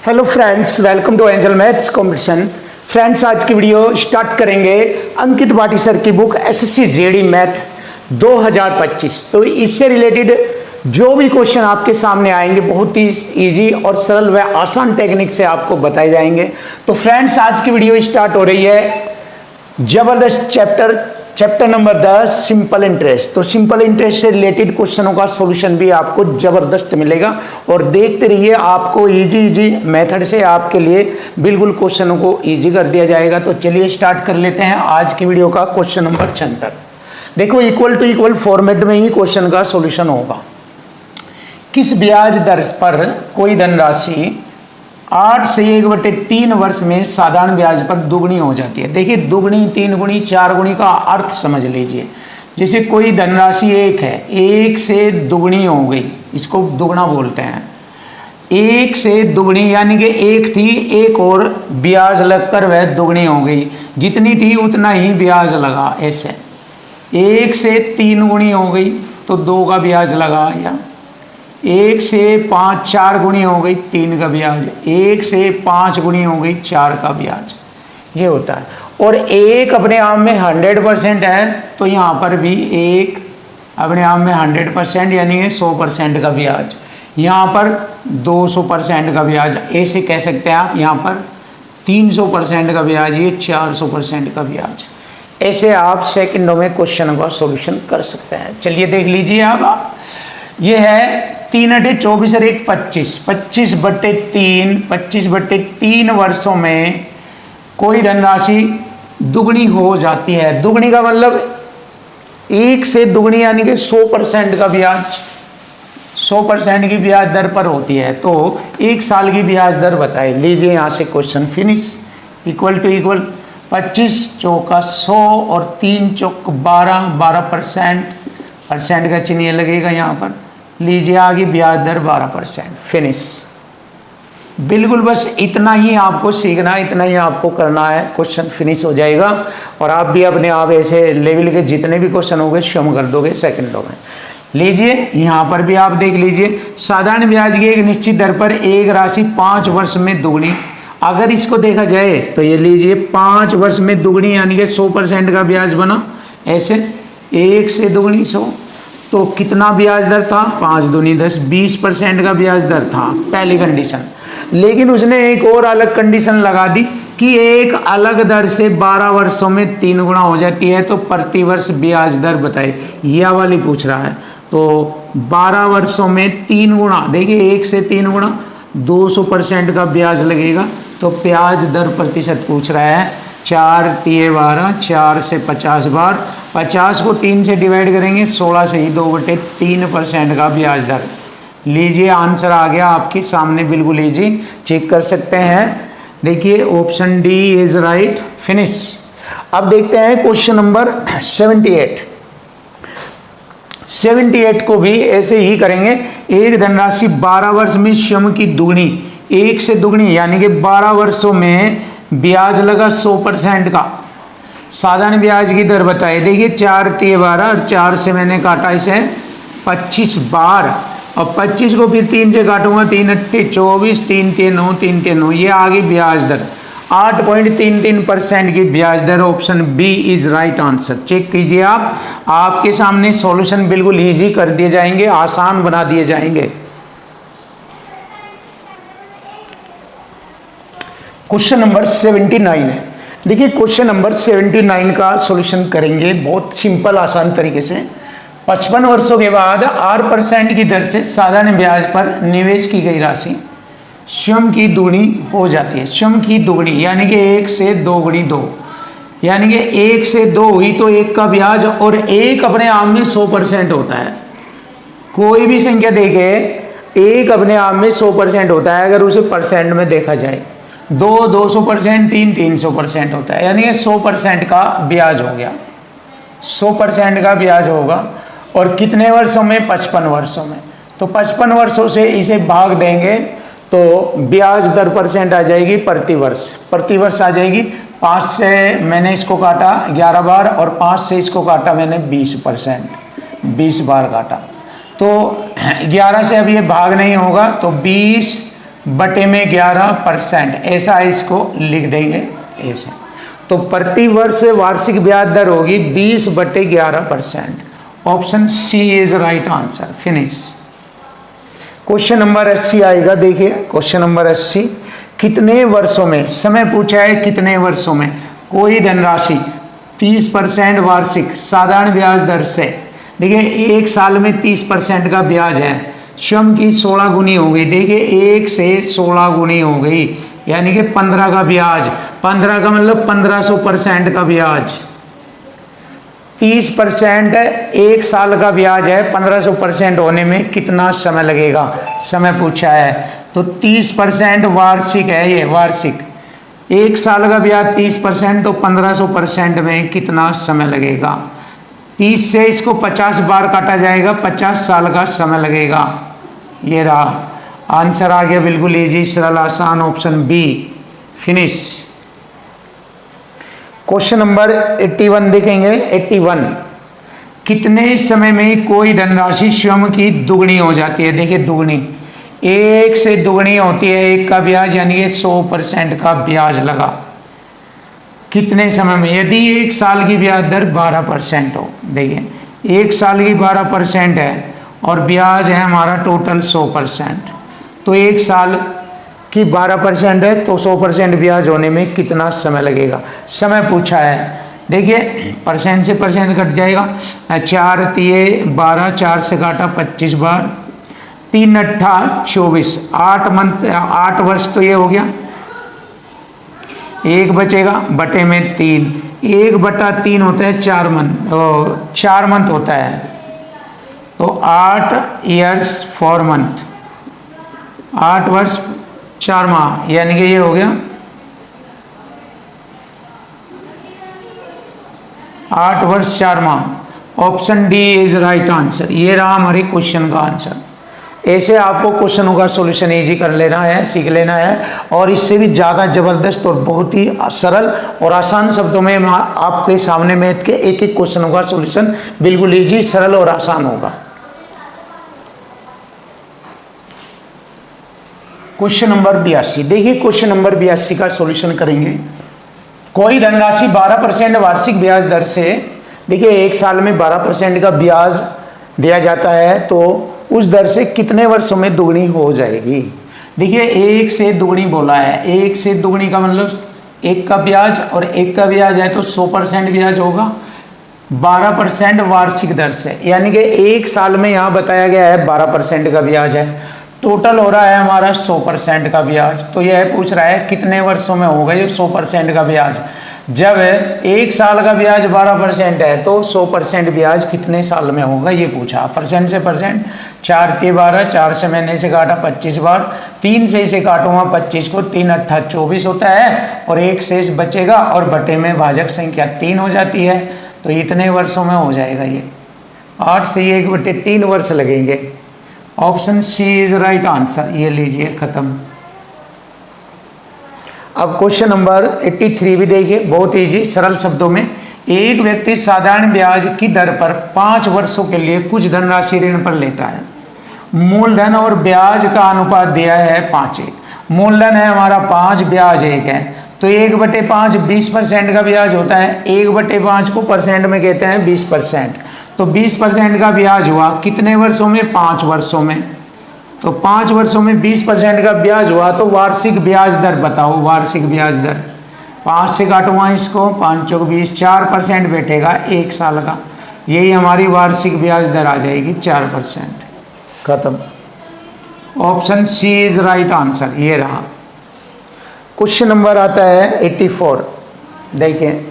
Hello friends, welcome to Angel maths competition. Friends, आज की video start करेंगे Ankit Bhati sir की बुक एसएससी जेडी मैथ 2025। तो इससे रिलेटेड जो भी क्वेश्चन आपके सामने आएंगे बहुत ही इजी और सरल व आसान टेक्निक से आपको बताए जाएंगे। तो फ्रेंड्स, आज की वीडियो स्टार्ट हो रही है जबरदस्त चैप्टर नंबर 10 सिंपल इंटरेस्ट। तो सिंपल इंटरेस्ट से रिलेटेड क्वेश्चनों का सॉल्यूशन भी आपको जबरदस्त मिलेगा और देखते रहिए, आपको इजी मेथड से आपके लिए बिल्कुल क्वेश्चनों को इजी कर दिया जाएगा। तो चलिए स्टार्ट कर लेते हैं आज की वीडियो का क्वेश्चन नंबर 76। देखो, इक्वल टू इक्वल फॉर्मेट में ही क्वेश्चन का सॉल्यूशन होगा। किस ब्याज दर पर कोई धनराशि 8 से 1/3 वर्ष में साधारण ब्याज पर दुगनी हो जाती है। देखिए, दुगनी, 3 गुनी, 4 गुनी का अर्थ समझ लीजिए। जैसे कोई धनराशि 1 है, 1 से दुगनी हो गई, इसको दुगना बोलते हैं। 1 से दुगनी यानी कि 1 थी, एक और ब्याज लगकर वह दुगनी हो गई, जितनी थी उतना ही ब्याज लगा। ऐसे 1 से 3 गुनी हो गई तो 2 का ब्याज लगा, या 1 से 5 4 गुनी हो गई 3 का ब्याज, 1 से 5 गुनी हो गई 4 का ब्याज, ये होता है। और 1 अपने आप में 100% है, तो यहाँ पर भी 1 अपने आप में 100% यानी कि 100% का ब्याज, यहाँ पर 200% का ब्याज, ऐसे कह सकते हैं आप। यहाँ पर 300% का ब्याज, ये 400% का ब्याज। ऐसे आप सेकंडों में क्वेश्चन का सॉल्यूशन कर सकते हैं। चलिए देख लीजिए आप। ये है 3 × 24 और 1 25, 25/3 वर्षों में कोई धनराशि दुगनी हो जाती है। दुगनी का मतलब 1 से दुगनी यानी कि 100% का ब्याज, 100% की ब्याज दर पर होती है। तो 1 साल की ब्याज दर बताए। लीजिए यहाँ से question finish. Equal to equal 25 चौका 100 और 3 चौक 12% का चिन्ह लगेगा यहाँ पर। लीजिए आगे ब्याज दर 12%। फिनिश। बिल्कुल बस इतना ही आपको सीखना है, इतना ही आपको करना है, क्वेश्चन फिनिश हो जाएगा। और आप भी अपने आप ऐसे लेवल के जितने भी क्वेश्चन होंगे स्वयं कर दोगे सेकंडों में। लीजिए यहाँ पर भी आप देख लीजिए, साधारण ब्याज की एक निश्चित दर पर एक राशि 5 वर्ष में दुगनी। अगर इसको देखा जाए तो ये लीजिए 5 वर्ष में दुगनी यानी कि 100% का ब्याज बना। ऐसे 1 से दुगनी 100, तो कितना ब्याज दर था? 5 दूनी 10, 20% का ब्याज दर था पहली कंडीशन। लेकिन उसने एक और अलग कंडीशन लगा दी कि एक अलग दर से 12 वर्षों में 3 गुना हो जाती है, तो प्रति वर्ष ब्याज दर बताए, यह वाली पूछ रहा है। तो 12 वर्षों में 3 गुना, देखिए 1 से 3 गुना 200% का ब्याज लगेगा। तो ब्याज दर प्रतिशत पूछ रहा है। 4 × 12, 4 से 50 बार, 50 को 3 से डिवाइड करेंगे, 16 से ही 2/3% का ब्याज दर। लीजिए आंसर आ गया आपके सामने, बिल्कुल इजी, चेक कर सकते हैं। देखिए option D is right. Finish. अब देखते हैं क्वेश्चन नंबर 78। 78 को भी ऐसे ही करेंगे। एक धनराशि 12 वर्ष में स्वयं की दुगनी, 1 से दुगनी यानी कि 12 वर्षों में ब्याज लगा 100% का। साधारण ब्याज की दर बताए। देखिए 4 × 12 और 4 से मैंने काटा इसे 25 बार, और 25 को फिर 3 से काटूंगा, 3 × 8 24, 3 × 9 3 × 9, ये आगे ब्याज दर 8.33% की ब्याज दर। Option B is right answer. Check कीजिए आप, आपके सामने सॉल्यूशन बिल्कुल इजी कर दिए जाएंगे, आसान बना दिए जाएंगे। क्वेश्चन नंबर 79 है। देखिए क्वेश्चन नंबर 79 का सॉल्यूशन करेंगे बहुत सिंपल आसान तरीके से। 55 वर्षों के बाद 8% की दर से साधारण ब्याज पर निवेश की गई राशि स्वयं की दुगनी हो जाती है। स्वयं की दुगनी यानी कि 1 से 2 गुणी 2, यानी कि 1 से 2 हुई तो 1 का ब्याज, और 1 अपने आप में 100% होता है। कोई भी संख्या देखे 1 अपने आप में 100% होता है अगर उसे परसेंट में देखा जाए। 2 200%, 3 300% होता है, यानी कि 100% का ब्याज हो गया। 100% का ब्याज होगा। और कितने वर्षों में? 55 वर्षों में। तो 55 वर्षों से इसे भाग देंगे तो ब्याज दर परसेंट आ जाएगी प्रति वर्ष। प्रति वर्ष आ जाएगी। 5 से मैंने इसको काटा 11 बार, और 5 से इसको काटा मैंने 20%, 20 बार काटा। तो 11 से अब ये भाग नहीं होगा, तो 20 बटे में 11%, ऐसा इसको लिख देंगे ऐसे। तो प्रति वर्ष वार्षिक ब्याज दर होगी 20/11%। Option C is right answer. Finish. Question number 80 आएगा। देखिए क्वेश्चन नंबर 80, कितने वर्षों में, समय पूछा है कितने वर्षों में कोई धनराशि 30% वार्षिक साधारण ब्याज दर से, देखिए एक साल में 30% का ब्याज है, स्वयं की 16 गुनी हो गई। देखिए 1 से 16 गुनी हो गई, यानी कि 15 का ब्याज, 15 का मतलब 1500% का ब्याज। 30% एक साल का ब्याज है, 1500% होने में कितना समय लगेगा, समय पूछा है। तो 30% वार्षिक है, ये वार्षिक, एक साल का ब्याज 30%, तो 1500% में कितना समय लगेगा। 30 से इसको 50 बार काटा जाएगा, 50 साल का समय लगेगा। ये रहा आंसर आ गया, बिल्कुल इजी सरल आसान, option B. Finish. Question number 81 देखेंगे। 81, कितने समय में कोई धनराशि स्वयं की दुगनी हो जाती है। देखिए दुगनी, 1 से दुगनी होती है 1 का ब्याज, यानी कि 100% का ब्याज लगा। कितने समय में, यदि 1 साल की ब्याज दर 12% हो। देखिए 1 साल की 12% है और ब्याज है हमारा टोटल 100%, तो 1 साल की 12% है तो 100% ब्याज होने में कितना समय लगेगा, समय पूछा है। देखिए परसेंट से परसेंट कट जाएगा, 4 तिये 12, 4 से काटा 25 बार, 3 अट्ठा 24, 8 मंथ 8 वर्ष तो ये हो गया। 1 बचेगा बटे में 3, 1/3 होता है 4 मंथ, 4 मंथ होता है, तो 8 ईयर्स 4 मंथ, 8 वर्ष 4 माह, यानी कि ये हो गया 8 वर्ष 4 माह। Option D is right answer. ये रहा हमारे क्वेश्चन का आंसर। ऐसे आपको क्वेश्चनों का सॉल्यूशन इजी कर लेना है, सीख लेना है, और इससे भी ज़्यादा ज़बरदस्त और बहुत ही सरल और आसान शब्दों में आपके सामने मैथ के एक एक क्वेश्चनों का सॉल्यूशन बिल्कुल इजी, सरल और आसान होगा। क्वेश्चन नंबर 82, देखिए क्वेश्चन नंबर 82 का सॉल्यूशन करेंगे। कोई धनराशि 12% वार्षिक ब्याज दर से, देखिए एक साल में 12% का ब्याज दिया जाता है, तो उस दर से कितने वर्षों में दुगनी हो जाएगी। देखिए 1 से दुगनी बोला है, 1 से दुगनी का मतलब 1 का ब्याज, और 1 का ब्याज है तो 100% ब्याज होगा 12% वार्षिक दर से, यानी कि 1 साल में यहाँ बताया गया है 12% का ब्याज है, टोटल हो रहा है हमारा 100% का ब्याज। तो यह पूछ रहा है कितने वर्षों में होगा ये 100% का ब्याज। जब 1 साल का ब्याज 12% है तो 100% ब्याज कितने साल में होगा ये पूछा। परसेंट से परसेंट, 4 के 12, 4 से मैंने इसे काटा 25 बार, 3 से इसे काटूंगा 25 को, 3 अट्ठा 24 होता है, और 1 शेष बचेगा और बटे में भाजक संख्या 3 हो जाती है, तो इतने वर्षों में हो जाएगा ये। 8 से 1/3 वर्ष लगेंगे। Option C is right answer. ये लीजिए खत्म। अब क्वेश्चन नंबर 83 भी देखिए, बहुत इजी सरल शब्दों में। एक व्यक्ति साधारण ब्याज की दर पर 5 वर्षों के लिए कुछ धनराशि ऋण पर लेता है। मूलधन और ब्याज का अनुपात दिया है 5:1। मूलधन है हमारा 5, ब्याज 1 है, तो 1/5 20% का ब्याज होता है। 1/5 को परसेंट में कहते हैं 20%, तो 20% का ब्याज हुआ कितने वर्षों में, 5 वर्षों में। तो 5 वर्षों में 20% का ब्याज हुआ, तो वार्षिक ब्याज दर बताओ, वार्षिक ब्याज दर। 5 से काटूंगा इसको, 5 चौक 20, 4% बैठेगा 1 साल का, यही हमारी वार्षिक ब्याज दर आ जाएगी 4%। खत्म। Option C is right answer. ये रहा। क्वेश्चन नंबर आता है 84। देखिए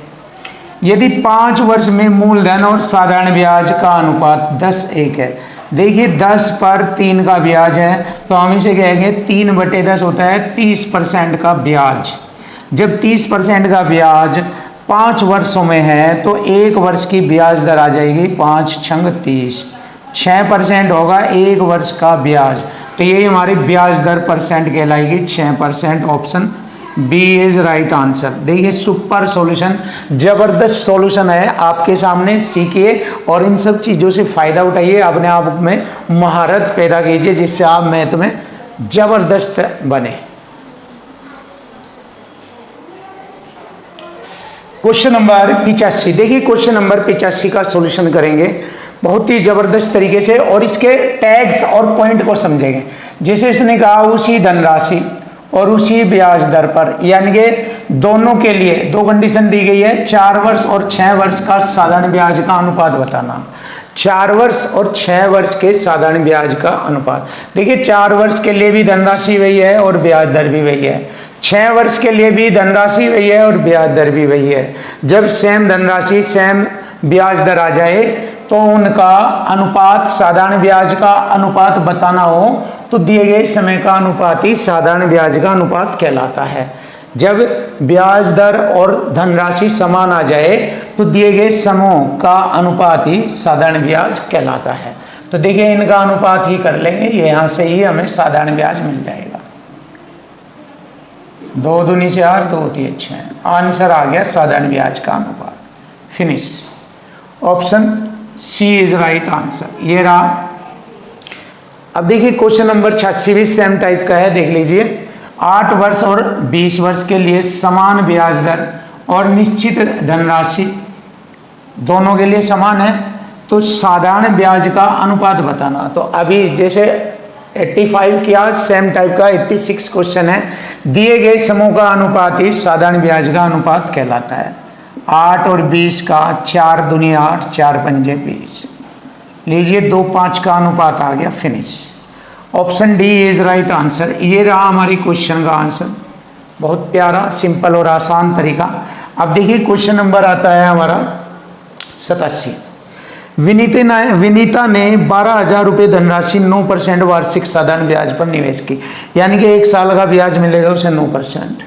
यदि 5 वर्ष में मूलधन और साधारण ब्याज का अनुपात 10:1 है। देखिए 10 पर 3 का ब्याज है, तो हम इसे कहेंगे 3/10 होता है 30% का ब्याज। जब 30% का ब्याज 5 वर्षों में है तो 1 वर्ष की ब्याज दर आ जाएगी 5 छंग 30, 6% होगा 1 वर्ष का ब्याज, तो ये हमारी ब्याज दर परसेंट कहलाएगी 6%। Option B is right answer. देखिए सुपर सॉल्यूशन, जबरदस्त सॉल्यूशन है आपके सामने, सीखिए और इन सब चीज़ों से फायदा उठाइए, अपने आप में महारत पैदा कीजिए, जिससे आप मैथ में जबरदस्त बने। क्वेश्चन नंबर 85, देखिए क्वेश्चन नंबर 85 का सॉल्यूशन करेंगे बहुत ही जबरदस्त तरीके से और इसके टैग्स और पॉइंट को समझेंगे। जैसे इसने कहा उसी धनराशि और उसी ब्याज दर पर, यानी कि दोनों के लिए दो कंडीशन दी गई है, 4 वर्ष और 6 वर्ष का साधारण ब्याज का अनुपात बताना। 4 वर्ष और 6 वर्ष के साधारण ब्याज का अनुपात। देखिए 4 वर्ष के लिए भी धनराशि वही है और ब्याज दर भी वही है, 6 वर्ष के लिए भी धनराशि वही है और ब्याज दर भी वही है। जब सेम धनराशि सेम ब्याज दर आ जाए तो उनका अनुपात, साधारण ब्याज का अनुपात बताना हो तो दिए गए समय का अनुपात ही साधारण ब्याज का अनुपात कहलाता है। जब ब्याज दर और धनराशि समान आ जाए तो दिए गए समूह का अनुपात ही साधारण ब्याज कहलाता है। तो देखिए इनका अनुपात ही कर लेंगे, यहां से ही हमें साधारण ब्याज मिल जाएगा। 2 दूनी 4, 2 3 6, आंसर आ गया साधारण ब्याज का अनुपात। Finish. Option C is right answer, ये रहा। अब देखिए क्वेश्चन नंबर 86 भी सेम टाइप का है, देख लीजिए। 8 वर्ष और 20 वर्ष के लिए समान ब्याज दर और निश्चित धनराशि दोनों के लिए समान है, तो साधारण ब्याज का अनुपात बताना। तो अभी जैसे 85 किया, सेम टाइप का 86 क्वेश्चन है। दिए गए समूह का अनुपात ही साधारण ब्याज का अनुपात कहलाता है। 8 और 20 का 4 दूनी 8, 4 पंजे 20, लीजिए 2 5 का अनुपात आ गया। Finish. Option D is right answer, ये रहा हमारी क्वेश्चन का आंसर। बहुत प्यारा, सिंपल और आसान तरीका। अब देखिए क्वेश्चन नंबर आता है हमारा 87। विनीता ने 12,000 रुपये धनराशि 9% वार्षिक साधारण ब्याज पर निवेश की, यानी कि 1 साल का ब्याज मिलेगा उसे 9%।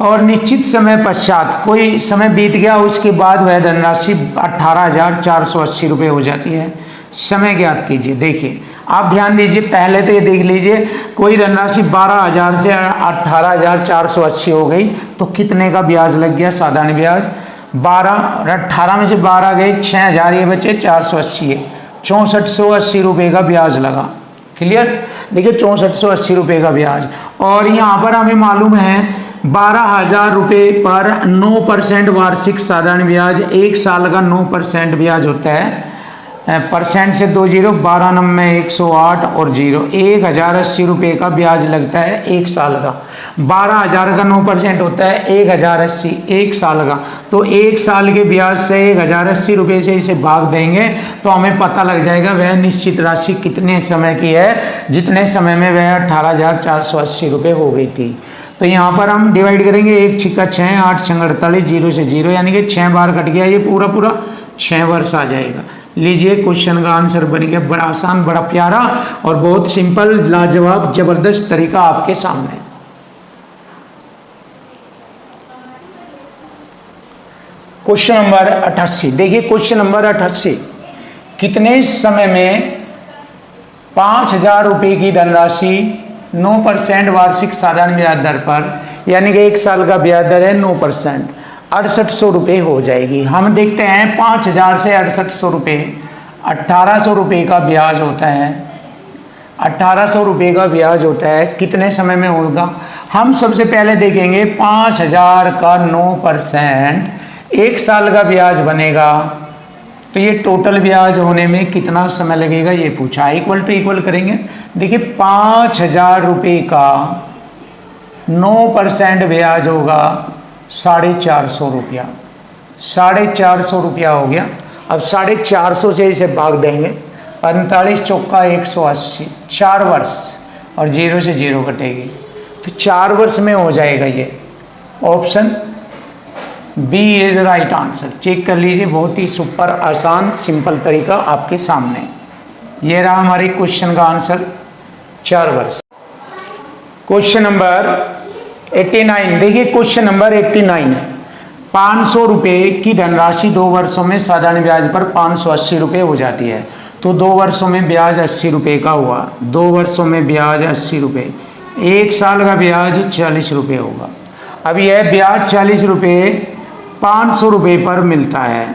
और निश्चित समय पश्चात कोई समय बीत गया, उसके बाद वह धनराशि 18,480 रुपये हो जाती है। समय ज्ञात कीजिए। देखिए आप ध्यान दीजिए, पहले तो ये देख लीजिए, कोई धनराशि 12,000 से 18,480 हो गई तो कितने का ब्याज लग गया साधारण ब्याज? 12 और 18 में से 12 गए, 6,000 ये बचे, 480 है, 6480 रुपये का ब्याज लगा। क्लियर? देखिए 6480 रुपये का ब्याज। और यहाँ पर हमें मालूम है 12,000 रुपये पर 9% वार्षिक साधारण ब्याज, 1 साल का 9% ब्याज होता है। परसेंट से 2 जीरो, 12 नंबर 108 और 0, 1,080 रुपये का ब्याज लगता है 1 साल का। 12,000 का 9% होता है 1,080 1 साल का। तो 1 साल के ब्याज से 1,080 रुपये से इसे भाग देंगे तो हमें पता लग जाएगा वह निश्चित राशि कितने समय की है, जितने समय में वह 18,480 रुपये हो गई थी। तो यहाँ पर हम डिवाइड करेंगे, 1 छिक्का 6, 8 छंग 48, 0 से 0, यानी कि 6 बार कट गया, ये पूरा पूरा 6 वर्ष आ जाएगा। लीजिए क्वेश्चन का आंसर बन गया। बड़ा आसान, बड़ा प्यारा और बहुत सिंपल, लाजवाब, जबरदस्त तरीका आपके सामने। क्वेश्चन नंबर 88, देखिए क्वेश्चन नंबर 88। कितने समय में 5,000 रुपये की धनराशि 9% वार्षिक साधारण ब्याज दर पर, यानी कि 1 साल का ब्याज दर है 9%, 6800 रुपये हो जाएगी। हम देखते हैं 5,000 से 6800 रुपये, 1800 रुपये का ब्याज होता है। 1800 रुपये का ब्याज होता है, कितने समय में होगा? हम सबसे पहले देखेंगे 5,000 का 9%, 1 साल का ब्याज बनेगा, तो ये टोटल ब्याज होने में कितना समय लगेगा ये पूछा। इक्वल टू इक्वल करेंगे। देखिए 5,000 रुपये का 9% ब्याज होगा 450 रुपया, 450 रुपया हो गया। अब 450 से इसे भाग देंगे, 45 चौका 180, 4 वर्ष, और 0 से 0 कटेगी, तो 4 वर्ष में हो जाएगा ये। Option B is right answer. Check कर लीजिए, बहुत ही सुपर आसान सिंपल तरीका आपके सामने। ये रहा हमारे क्वेश्चन का आंसर, 4 वर्ष। क्वेश्चन नंबर 89, देखिए क्वेश्चन नंबर 89 है। 500 रुपये की धनराशि 2 वर्षों में साधारण ब्याज पर 580 रुपये हो जाती है, तो 2 वर्षों में ब्याज 80 रुपये का हुआ। 2 वर्षों में ब्याज 80 रुपये, 1 साल का ब्याज 40 रुपये होगा। अब यह ब्याज 40 रुपये 500 रुपये पर मिलता है।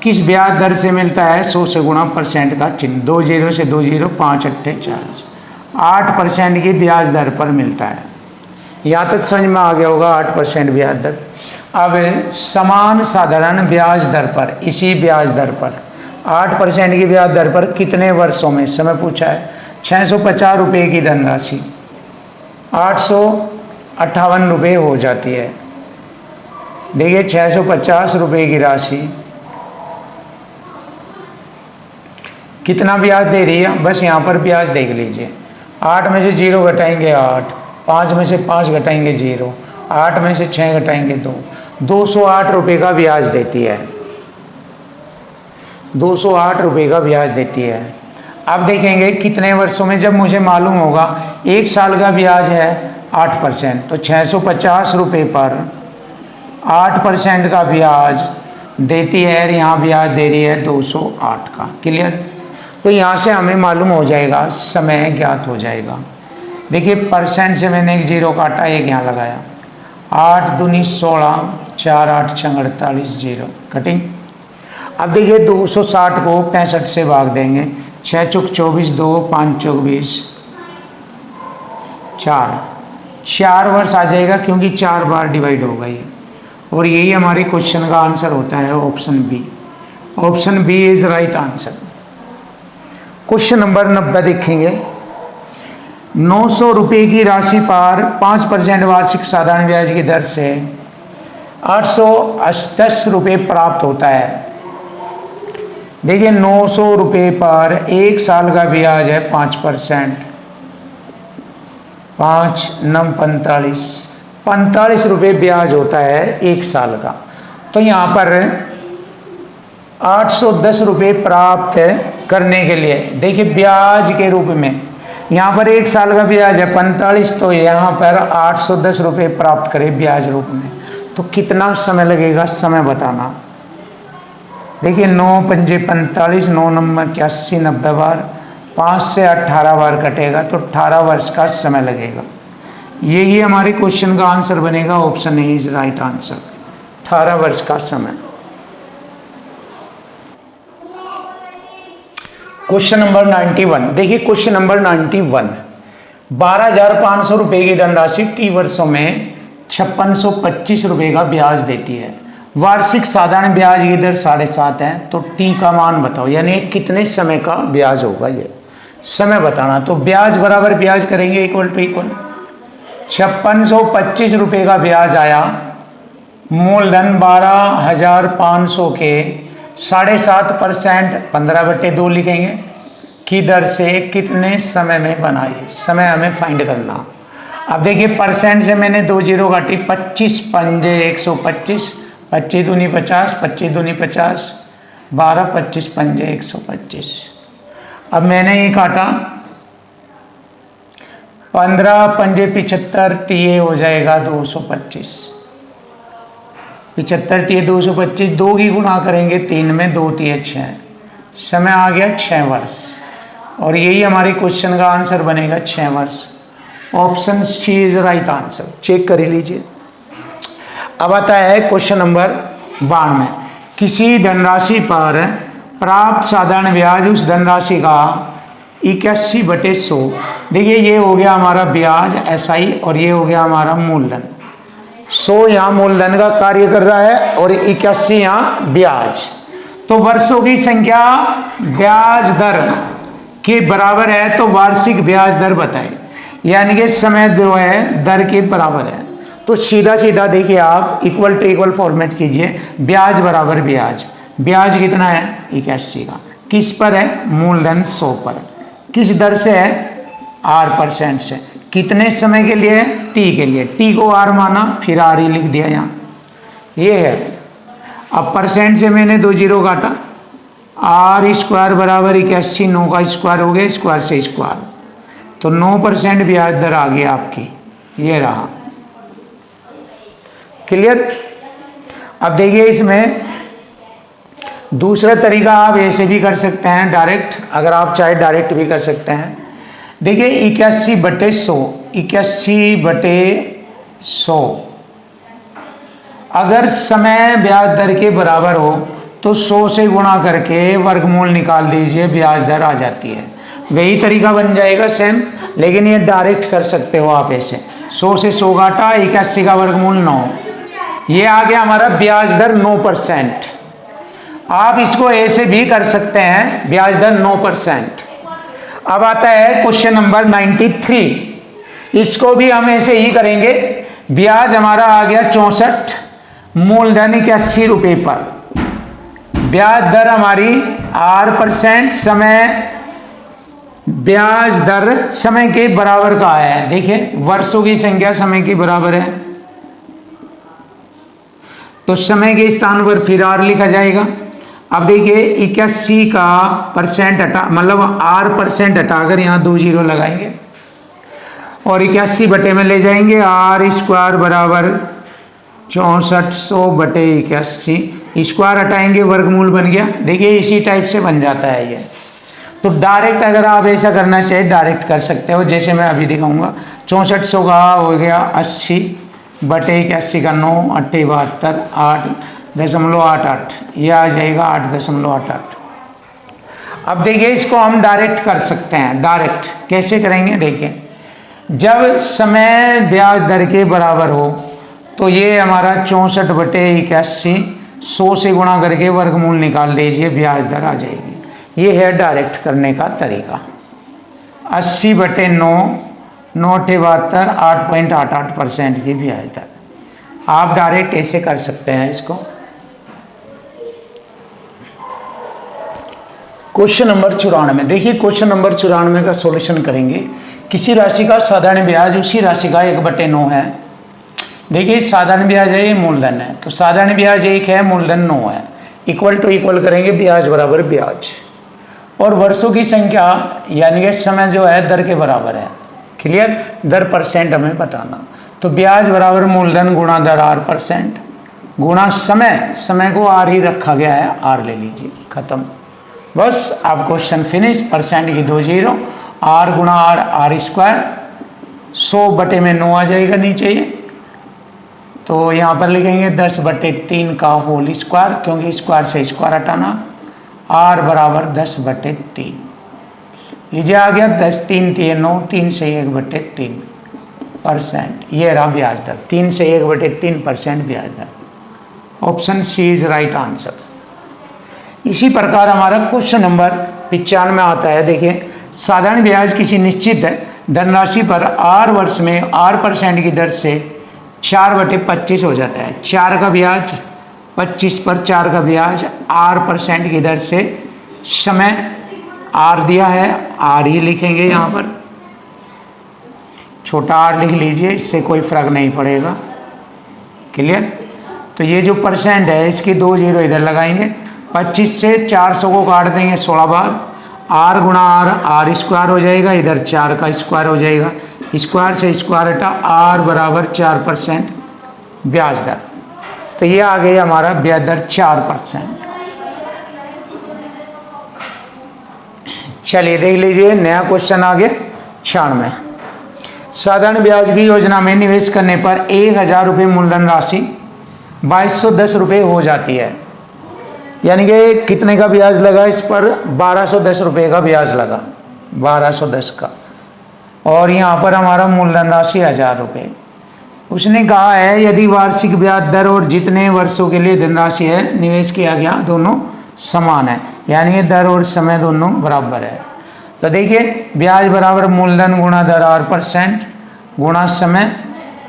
किस ब्याज दर से मिलता है? 100 से गुणा परसेंट का चिन्ह, 2 जीरो से 2 जीरो, 5 अट्ठे 40, 8% की ब्याज दर पर मिलता है। यहाँ तक समझ में आ गया होगा 8% ब्याज दर। अब समान साधारण ब्याज दर पर, इसी ब्याज दर पर 8% की ब्याज दर पर कितने वर्षों में समय पूछा है। 650 रुपये की धनराशि 858 रुपये हो जाती है। देखिए 650 रुपये की राशि कितना ब्याज दे रही है, बस यहाँ पर ब्याज देख लीजिए। 8 में से 0 घटाएंगे 8, 5 में से 5 घटाएंगे 0, 8 में से 6 घटाएंगे 2, 208 रुपये का ब्याज देती है। 208 रुपये का ब्याज देती है। अब देखेंगे कितने वर्षों में, जब मुझे मालूम होगा 1 साल का ब्याज है 8%, तो 650 रुपये पर 8% का ब्याज देती है। यहाँ ब्याज दे रही है 208 का। क्लियर। तो यहाँ से हमें मालूम हो जाएगा, समय ज्ञात हो जाएगा। देखिए परसेंट से मैंने एक 0 काटा, एक यहाँ लगाया। 8 दूनी 16, 4 8 6 48, 0 कटिंग। अब देखिए 260 को 65 से भाग देंगे। 6 चौक 24, 2 5 चौक 20, 4 वर्ष आ जाएगा, क्योंकि 4 बार डिवाइड होगा ये। और यही हमारे क्वेश्चन का आंसर होता है, option B. Option B is right answer. Question number 90 देखेंगे। 900 रुपये की राशि पर 5% वार्षिक साधारण ब्याज की दर से 810 रुपये प्राप्त होता है। देखिए 900 रुपये पर 1 साल का ब्याज है 5%, 5 9 45 रुपये ब्याज होता है 1 साल का। तो यहाँ पर 810 रुपये प्राप्त करने के लिए, देखिए ब्याज के रूप में यहाँ पर 1 साल का ब्याज है 45, तो यहाँ पर 810 रुपये प्राप्त करें ब्याज रूप में, तो कितना समय लगेगा, समय बताना। देखिए 9 पंजे 45, 9 नंबर 81, 90 बार, 5 से 18 बार कटेगा, तो 18 वर्ष का समय लगेगा। यही हमारे क्वेश्चन का आंसर बनेगा। Option A is right answer, 18 वर्ष का समय। क्वेश्चन नंबर 91 देखिए। क्वेश्चन नंबर 91, 12,500 रुपये की धनराशि टी वर्षों में 5625 रुपये का ब्याज देती है। वार्षिक साधारण ब्याज की दर 7.5 है, तो टी का मान बताओ, यानी कितने समय का ब्याज होगा, ये समय बताना। तो ब्याज बराबर ब्याज करेंगे, इक्वल टू इक्वल। 5625 रुपये का ब्याज आया, मूलधन 12,500 के 7.5% 15/2 लिखेंगे की दर से कितने समय में बनाई, समय हमें फाइंड करना। अब देखिए परसेंट से मैंने 2 0 काटी, 25 पंजे 125, 25 दूनी 50, 25 दूनी 50, 12 25 पंजे 125। अब मैंने ये काटा, 15 पंजे 75, ये हो जाएगा 225। 75 3 225, 2 की गुणा करेंगे 3 में, 2 3 6, समय आ गया 6 वर्ष। और यही हमारे क्वेश्चन का आंसर बनेगा 6 वर्ष। Option C is right answer, check कर लीजिए। अब आता है क्वेश्चन नंबर 92। किसी धनराशि पर प्राप्त साधारण ब्याज उस धनराशि का 81/100। देखिए ये हो गया हमारा ब्याज SI, और ये हो गया हमारा मूलधन। 100 यहाँ मूलधन का कार्य कर रहा है और 81 यहाँ ब्याज। तो वर्षों की संख्या ब्याज दर के बराबर है, तो वार्षिक ब्याज दर बताएं, यानी कि समय जो है दर के बराबर है। तो सीधा सीधा देखिए आप इक्वल टू इक्वल फॉर्मेट कीजिए। ब्याज बराबर ब्याज, ब्याज कितना है 81 का, किस पर है, मूलधन 100 पर, किस दर से है, R% से, कितने समय के लिए, T के लिए, T को R माना, फिर R ही लिख दिया यहाँ, ये है। अब परसेंट से मैंने 2 0 काटा, R² बराबर 81, 9 का स्क्वायर हो गया, स्क्वायर से स्क्वायर, तो 9% ब्याज दर आ गई आपकी, ये रहा। क्लियर। अब देखिए इसमें दूसरा तरीका आप ऐसे भी कर सकते हैं डायरेक्ट, अगर आप चाहे डायरेक्ट भी कर सकते हैं। देखिए 81/100, 81/100 अगर समय ब्याज दर के बराबर हो तो 100 से गुणा करके वर्गमूल निकाल दीजिए, ब्याज दर आ जाती है। वही तरीका बन जाएगा सेम। लेकिन ये डायरेक्ट कर सकते हो आप ऐसे। 100 से 100 घाटा, 81 का वर्गमूल 9। ये आ गया हमारा ब्याज दर 9%। आप इसको ऐसे भी कर सकते हैं, ब्याज दर 9%। अब आता है क्वेश्चन नंबर 93। इसको भी हम ऐसे ही करेंगे। ब्याज हमारा आ गया 64, मूलधन 81 रुपये पर। ब्याज दर हमारी 8%, समय ब्याज दर समय के बराबर का है। देखिए वर्षों की संख्या समय के बराबर है, तो समय के स्थान पर फिर आर लिखा जाएगा। अब देखिए 81 का परसेंट हटा, मतलब R% हटाकर यहाँ 2 जीरो लगाएंगे और 81 बटे में ले जाएंगे। R² बराबर 6400 बटे 81, स्क्वायर हटाएंगे, वर्गमूल बन गया। देखिए इसी टाइप से बन जाता है ये। तो डायरेक्ट अगर आप ऐसा करना चाहे डायरेक्ट कर सकते हो, जैसे मैं अभी दिखाऊंगा। 6400 का हो गया 80 बटे 81 का 9, 8 72, 8.88, यह आ जाएगा 8.88। अब देखिए इसको हम डायरेक्ट कर सकते हैं। डायरेक्ट कैसे करेंगे? देखिए जब समय ब्याज दर के बराबर हो तो ये हमारा 64 बटे 81 100 से गुणा करके वर्गमूल निकाल दीजिए, ब्याज दर आ जाएगी। ये है डायरेक्ट करने का तरीका। 80 बटे 9, 9 72, 8.88% की ब्याज दर। आप डायरेक्ट ऐसे कर सकते हैं इसको। Question number 94। देखिए क्वेश्चन नंबर 94 का सॉल्यूशन करेंगे। किसी राशि का साधारण ब्याज उसी राशि का 1/9 है। देखिए साधारण ब्याज है, ये मूलधन है, तो साधारण ब्याज 1 है, मूलधन 9 है। इक्वल टू इक्वल करेंगे, ब्याज बराबर ब्याज। और वर्षों की संख्या यानी कि समय जो है दर के बराबर है। क्लियर? दर परसेंट हमें बताना, तो ब्याज बराबर मूलधन गुणा दर R% गुणा समय, समय को R ही रखा गया है, R ले लीजिए, खत्म। बस आप क्वेश्चन फिनिश। परसेंट की 2 जीरो, R गुणा R² 100 बटे में 9 आ जाएगा नीचे ये, तो यहाँ पर लिखेंगे 10 बटे 3 का होल स्क्वायर, क्योंकि स्क्वायर से स्क्वायर हटाना। R बराबर 10 बटे 3, लीजिए आ गया 10, 3 3 9, 3 से 1/3%। ये रहा ब्याज दर, 3 से 1/3% ब्याज दर। Option C is right answer. इसी प्रकार हमारा क्वेश्चन नंबर 95 आता है। देखिए साधारण ब्याज किसी निश्चित धनराशि पर R वर्ष में R% की दर से 4/25 हो जाता है। 4 का ब्याज 25 पर 4 का ब्याज R% की दर से, समय R दिया है, R ही लिखेंगे यहाँ पर, छोटा r लिख लीजिए, इससे कोई फर्क नहीं पड़ेगा। क्लियर? तो ये जो परसेंट है इसकी 2 जीरो इधर लगाएंगे। 25 से 400 को काट देंगे 16 बार, R गुणा R² हो जाएगा, इधर 4 का स्क्वायर हो जाएगा, स्क्वायर से स्क्वायर हटा, R बराबर 4% ब्याज दर। तो ये आ गई हमारा ब्याज दर 4%। चलिए देख लीजिए नया क्वेश्चन आ गया 96। साधारण ब्याज की योजना में निवेश करने पर 1000 रुपये मूलधन राशि 2210 रुपये हो जाती है। यानी कि कितने का ब्याज लगा इस पर? 1210 रुपये का ब्याज लगा, 1210 का। और यहाँ पर हमारा मूलधन राशि 1000 रुपये। उसने कहा है यदि वार्षिक ब्याज दर और जितने वर्षों के लिए धनराशि है निवेश किया गया दोनों समान है, यानी ये दर और समय दोनों बराबर है। तो देखिए ब्याज बराबर मूलधन गुणा दर R% गुणा समय,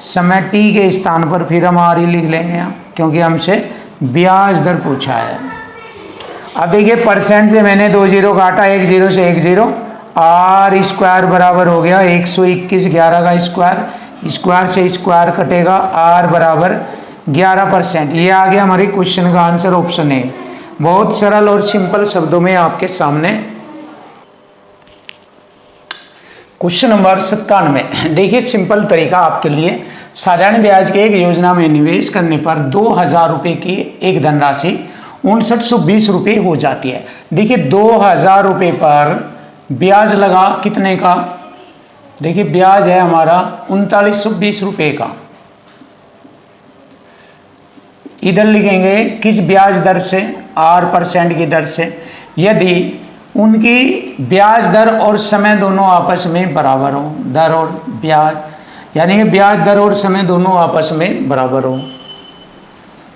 समय t के स्थान पर फिर हम R ही लिख लेंगे यहाँ, क्योंकि हमसे ब्याज दर पूछा है। अब देखिए परसेंट से मैंने 2 जीरो काटा, 1 जीरो से 1 जीरो, R² बराबर हो गया 121, 11 का स्क्वायर, स्क्वायर से स्क्वायर कटेगा, R बराबर 11%। ये आ गया हमारे क्वेश्चन का आंसर, ऑप्शन ए। बहुत सरल और सिंपल शब्दों में आपके सामने। Question number 97। देखिए सिंपल तरीका आपके लिए। साधारण ब्याज के एक योजना में निवेश करने पर 2000 रुपये की एक धनराशि 5920 रुपये हो जाती है। देखिए 2000 रुपये पर ब्याज लगा कितने का? देखिए ब्याज है हमारा 3920 रुपये का। इधर लिखेंगे किस ब्याज दर से? R% की दर से। यदि उनकी ब्याज दर और समय दोनों आपस में बराबर हो। दर और ब्याज, यानी कि ब्याज दर और समय दोनों आपस में बराबर हो।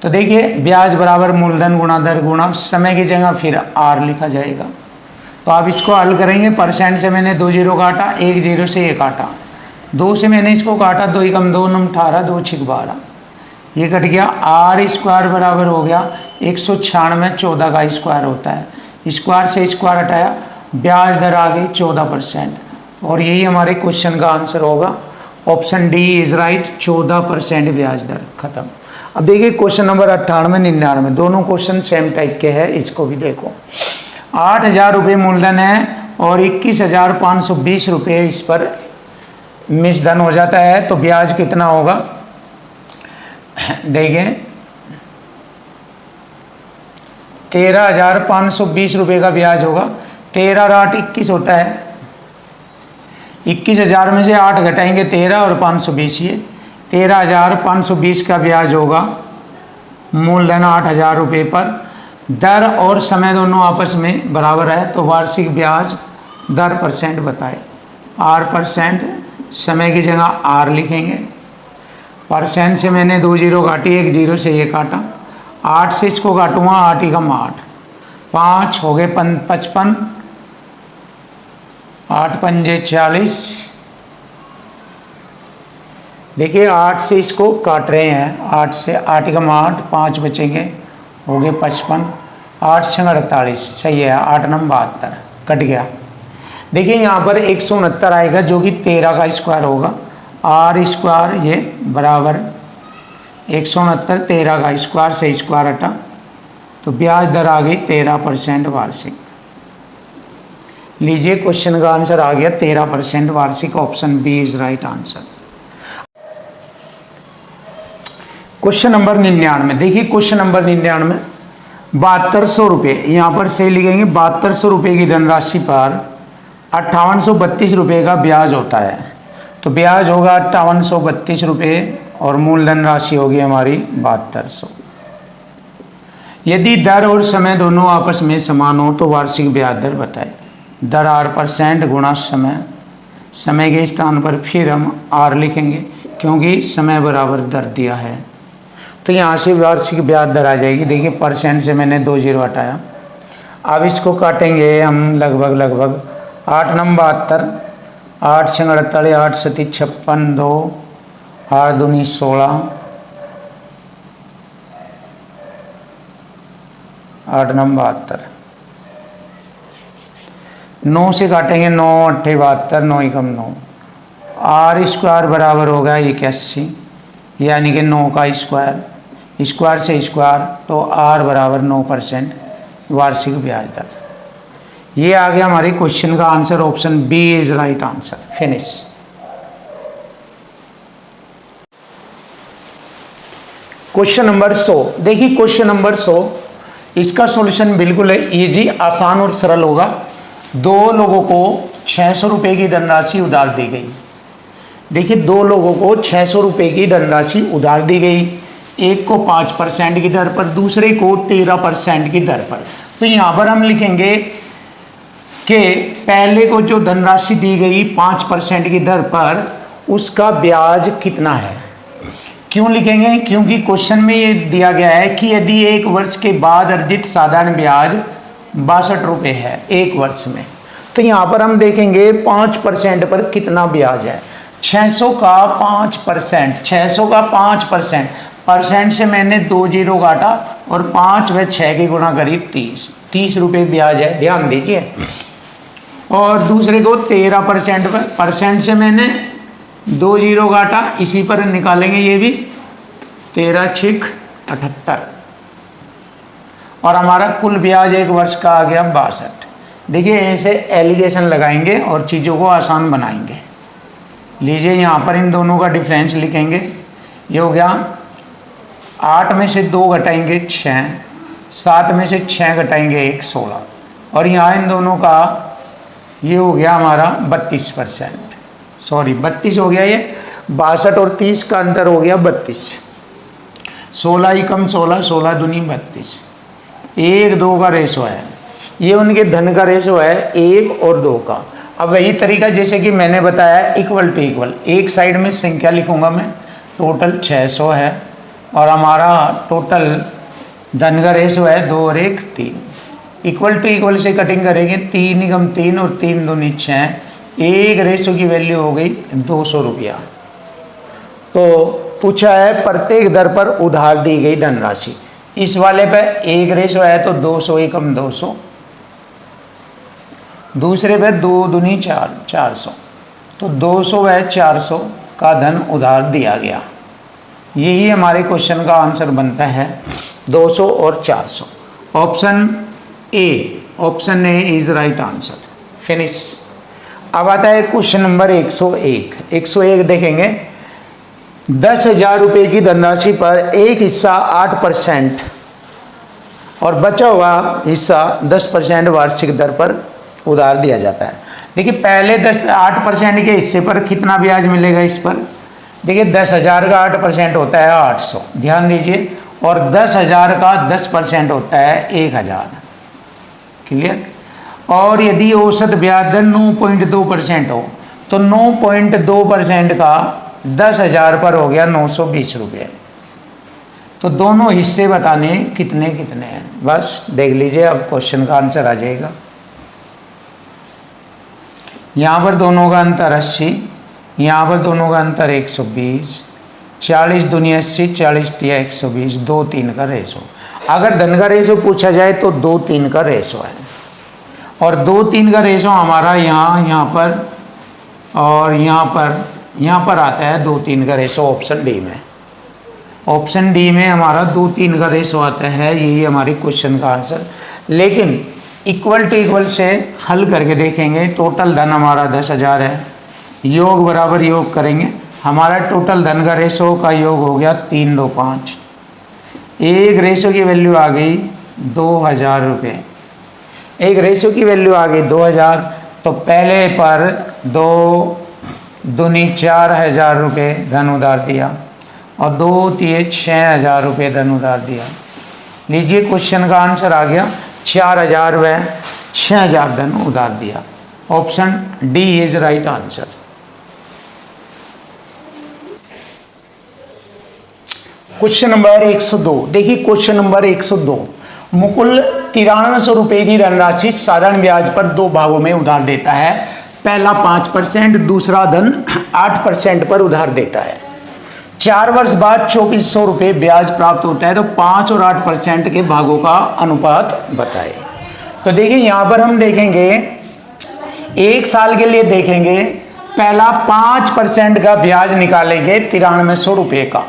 तो देखिए ब्याज बराबर मूलधन गुणा दर गुणा समय की जगह फिर आर लिखा जाएगा। तो आप इसको हल करेंगे। परसेंट से मैंने 2 जीरो काटा, 1 जीरो से 1 काटा, 2 से मैंने इसको काटा, 2 एकम 2 नम 18, 2 छिक 12, ये कट गया। आर स्क्वायर बराबर हो गया 196, 14 का स्क्वायर होता है, स्क्वायर से स्क्वायर हटाया, ब्याज दर आ गई 14%। और यही हमारे क्वेश्चन का आंसर होगा। ऑप्शन डी इज राइट, 14% ब्याज दर। खत्म। अब देखिए क्वेश्चन नंबर 98, 99 दोनों क्वेश्चन सेम टाइप के हैं। इसको भी देखो। 8,000 रुपये मूलधन है और 21,520 रुपये इस पर मिस धन हो जाता है, तो ब्याज कितना होगा? देखिए 13,520 रुपये का ब्याज होगा। 13 और 8 21 होता है। 21,000 में से 8 घटाएंगे 13 और 520, ये 13,520 का ब्याज होगा। मूलधन 8,000 रुपये पर, दर और समय दोनों आपस में बराबर है, तो वार्षिक ब्याज दर परसेंट बताए। आर परसेंट, समय की जगह आर लिखेंगे। परसेंट से मैंने 2 जीरो काटी, 1 जीरो से ये काटा, 8 से इसको काटूंगा, 8 एकम 8, 5 हो गए 55, 8 पंजे 40। देखिए 8 से इसको काट रहे हैं, 8 से 8 एकम 8, 5 बचेंगे, हो गए 55, 8 छंग 48, सही है। 8 नम 72 कट गया। देखिए यहाँ पर 169 आएगा जो कि 13 का स्क्वायर होगा। आर स्क्वायर ये बराबर 169, 13 का स्क्वायर से स्क्वायर हटा, तो ब्याज दर आ गई 13% वार्षिक। लीजिए क्वेश्चन का आंसर आ गया 13% वार्षिक। Option B is right answer. Question number 99, देखिए क्वेश्चन नंबर 99, 7200 रुपये, यहाँ पर से लिखेंगे 7200 रुपये की धनराशि पर 5832 रुपये का ब्याज होता है। तो ब्याज होगा 5832 रुपये और मूलधन राशि होगी हमारी 7200। यदि दर और समय दोनों आपस में समान हो तो वार्षिक ब्याज दर बताए। दर आर परसेंट गुणा समय, समय के स्थान पर फिर हम आर लिखेंगे क्योंकि समय बराबर दर दिया है। तो यहाँ से वार्षिक ब्याज दर आ जाएगी। देखिए परसेंट से मैंने 2 जीरो हटाया, अब इसको काटेंगे हम लगभग 8 नम 72, 8 छंग 48, 8 सती 56, 2 8 दूनी 16, 8 नम 72, 9 से काटेंगे, 9 8 72, 9 एकम 9, आर स्क्वायर बराबर होगा 81, यानी कि 9 का स्क्वायर, स्क्वायर से स्क्वायर, तो आर बराबर 9% वार्षिक ब्याज दर। ये आ गया हमारे क्वेश्चन का answer. Option B is right answer. Finish. Question number 100, देखिए क्वेश्चन नंबर 100, इसका सॉल्यूशन बिल्कुल इजी, आसान और सरल होगा। 2 लोगों को 600 रुपये की धनराशि उधार दी गई। देखिए 2 लोगों को 600 रुपये की धनराशि उधार दी गई। एक को 5% की दर पर, दूसरे को 13% की दर पर। तो यहाँ पर हम लिखेंगे कि पहले को जो धनराशि दी गई 5% की दर पर, उसका ब्याज कितना है। क्यों लिखेंगे? क्योंकि क्वेश्चन में ये दिया गया है कि यदि 1 वर्ष के बाद अर्जित साधारण ब्याज 62 रुपये है 1 वर्ष में, तो यहाँ पर हम देखेंगे 5% पर कितना ब्याज है। 600 का 5%, 600 का 5%, परसेंट से मैंने 2 जीरो काटा और 5 व 6 की गुणा करी 30 रुपये ब्याज है, ध्यान दीजिए। और दूसरे को 13% पर, परसेंट से मैंने 2 जीरो काटा, इसी पर निकालेंगे ये भी, 13 छिक 78, और हमारा कुल ब्याज 1 वर्ष का आ गया 62। देखिए ऐसे एलिगेशन लगाएंगे और चीज़ों को आसान बनाएंगे। लीजिए यहाँ पर इन दोनों का डिफरेंस लिखेंगे। ये हो गया 8 में से 2 घटाएंगे 6, 7 में से 6 घटाएंगे 1, 16, और यहाँ इन दोनों का ये हो गया हमारा 32%, सॉरी 32 हो गया, ये 62 और 30 का अंतर हो गया 32, 16 ही कम 16, 16 दूनी 32, 1 2 का रेशो है। ये उनके धन का रेशो है 1 और 2 का। अब वही तरीका जैसे कि मैंने बताया, इक्वल टू इक्वल, एक साइड में संख्या लिखूंगा मैं, टोटल 600 है और हमारा टोटल धन का रेशो है 2 और 1 3। इक्वल टू इक्वल से कटिंग करेंगे, 3 एकम 3 और 3 दूनी 6, एक रेशो की वैल्यू हो गई 200 रुपया। तो पूछा है प्रत्येक दर पर उधार दी गई धनराशि। इस वाले पे एक रेशो है तो 200 एकम 200, दूसरे पे 2 दूनी 4 400, तो 200 व 400 का धन उधार दिया गया। यही हमारे क्वेश्चन का आंसर बनता है 200 और 400। Option A is right answer. Finish. अब आता है क्वेश्चन नंबर 101 देखेंगे। 10,000 रुपये की धनराशि पर एक हिस्सा 8% और बचा हुआ हिस्सा 10% वार्षिक दर पर उधार दिया जाता है। देखिए पहले 8% के हिस्से पर कितना ब्याज मिलेगा इस पर। देखिए 10,000 का 8% होता है 800, ध्यान दीजिए, और 10,000 का 10% होता है 1,000। क्लियर। और यदि औसत ब्याज दर 9.2% हो तो 9.2% का 10,000 पर हो गया 920 रुपये। तो दोनों हिस्से बताने कितने हैं, बस देख लीजिए, अब क्वेश्चन का आंसर आ जाएगा। यहाँ पर दोनों का अंतर 80, यहाँ पर दोनों का अंतर 120, 40 दूनी 80, 40 तिया 120, 2 3 का रेशो। अगर धन का रेशो पूछा जाए तो 2 3 का रेशो है, और 2 3 का रेशो हमारा यहाँ पर और यहाँ पर आता है 2 3 का रेशो ऑप्शन डी में। ऑप्शन डी में हमारा 2 3 का रेशो आता है, यही हमारे क्वेश्चन का आंसर। लेकिन इक्वल टू इक्वल से हल करके देखेंगे। टोटल धन हमारा 10,000 है, योग बराबर योग करेंगे, हमारा टोटल धन का रेशो का योग हो गया 3 2 5, एक रेशो की वैल्यू आ गई 2,000 रुपये। एक रेशो की वैल्यू आ गई 2,000, तो पहले पर 2 दूनी 4,000 रुपये धन उधार दिया और 2 तिये 6,000 रुपये धन उधार दिया। लीजिए क्वेश्चन का आंसर आ गया 4,000 व 6,000 धन उधार दिया। Option D is right answer. Question number 102 देखिए। क्वेश्चन नंबर 102, मुकुल 9300 रुपये की धनराशि साधारण ब्याज पर 2 भागों में उधार देता है। पहला 5%, दूसरा धन 8% पर उधार देता है। 4 वर्ष बाद 2400 रुपये ब्याज प्राप्त होता है, तो 5 और 8% के भागों का अनुपात बताए। तो देखिए यहाँ पर हम देखेंगे 1 साल के लिए देखेंगे, पहला 5% का ब्याज निकालेंगे 9300 रुपये का।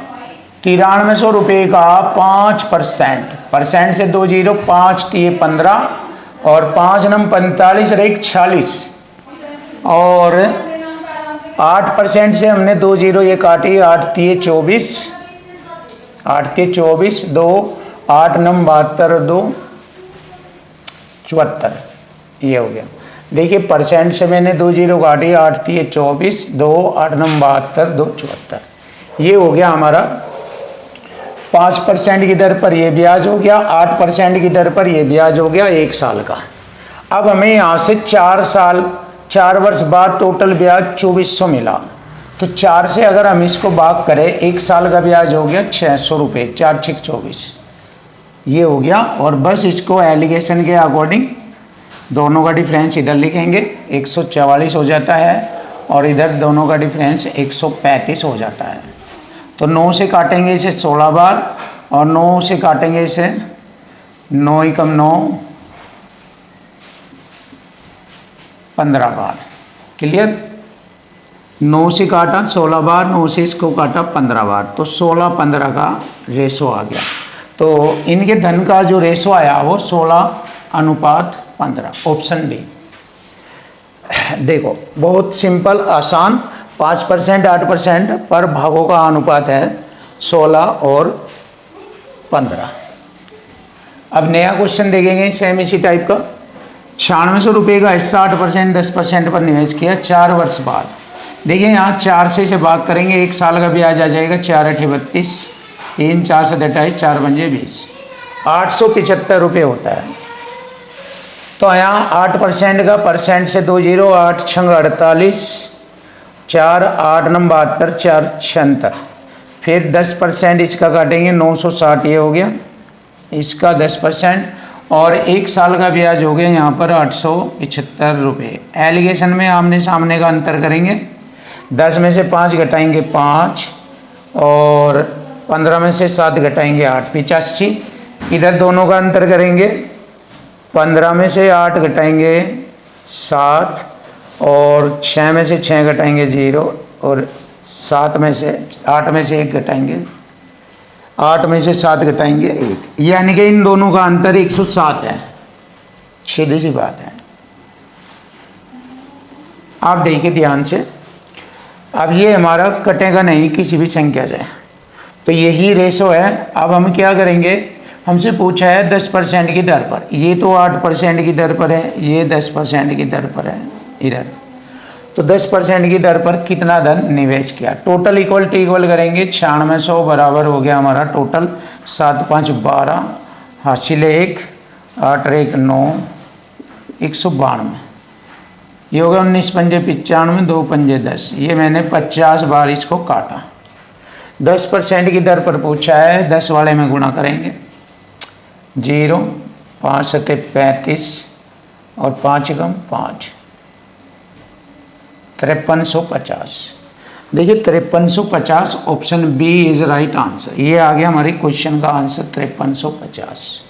9300 रुपये का 5%, परसेंट से 2 जीरो, 5 तिये 15 और 5 नम 45 और 1 46, और 8% से हमने 2 जीरो ये काटी, 8 तिये 24, 8 तिये 24, 2 8 नम 72 और 2 74, ये हो गया। देखिए परसेंट से मैंने 2 जीरो काटी, 8 तिये 24, 2 8 नम 72, 2 74, ये हो गया हमारा 5% की दर पर ये ब्याज हो गया, 8% की दर पर ये ब्याज हो गया 1 साल का। अब हमें यहाँ से 4 वर्ष बाद टोटल ब्याज 2400 मिला, तो 4 से अगर हम इसको भाग करें 1 साल का ब्याज हो गया 600 रुपये, 4 6 24, ये हो गया। और बस इसको एलिगेशन के अकॉर्डिंग दोनों का डिफरेंस इधर लिखेंगे, 144 हो जाता है, और इधर दोनों का डिफरेंस 135 हो जाता है। तो 9 से काटेंगे इसे 16 बार, और 9 से काटेंगे इसे 9 एकम 9 15 बार। क्लियर। 9 से काटा 16 बार, 9 से इसको काटा 15 बार, तो 16 15 का रेशो आ गया। तो इनके धन का जो रेशो आया वो 16:15, ऑप्शन डी। देखो बहुत सिंपल आसान, 5% 8% पर भागों का अनुपात है 16 और 15। अब नया क्वेश्चन देखेंगे सेम इसी टाइप का। 9600 रुपये का हिस्सा 8% 10% पर निवेश किया 4 वर्ष बाद। देखिए यहाँ 4 से भाग करेंगे, 1 साल का ब्याज आ जाएगा 4 8 32, 3 4 7 28, 4 पंजे 20, 875 रुपये होता है। तो यहाँ 8% का परसेंट से 2 जीरो, 8 छंग 48, 4 8 नम 72, 4 76। फिर 10% इसका काटेंगे 960, ये हो गया इसका 10%। और 1 साल का ब्याज हो गया यहाँ पर 875 रुपये। एलिगेशन में आमने सामने का अंतर करेंगे। 10 में से 5 घटाएंगे 5, और 15 में से 7 घटाएंगे 8, 85। इधर दोनों का अंतर करेंगे। 15 में से 8 घटाएंगे 7, और 6 में से 6 घटाएंगे 0, और 7 में से 8 में से 1 घटाएंगे, 8 में से 7 घटाएंगे 1, यानी कि इन दोनों का अंतर 107 है। सीधी सी बात है। आप देखिए ध्यान से। अब ये हमारा कटेगा नहीं किसी भी संख्या से, तो यही रेशो है। अब हम क्या करेंगे, हमसे पूछा है 10% की दर पर, ये तो 8% की दर पर है, ये 10% की दर पर है इधर। तो 10% की दर पर कितना धन निवेश किया। टोटल इक्वलिटी इक्वल करेंगे, 9600 बराबर हो गया हमारा टोटल। 7 5 12, हासिल 1, 8 1 9, 192। ये होगा 19 पंजे 95, 2 पंजे 10। ये मैंने 50 बार इसको काटा। 10% की दर पर पूछा है, 10 वाले में गुणा करेंगे। 0 5 7 35, और 5 कम 5, 5350। देखिए 5350 option B is right answer. ये आ गया हमारे क्वेश्चन का आंसर 5350।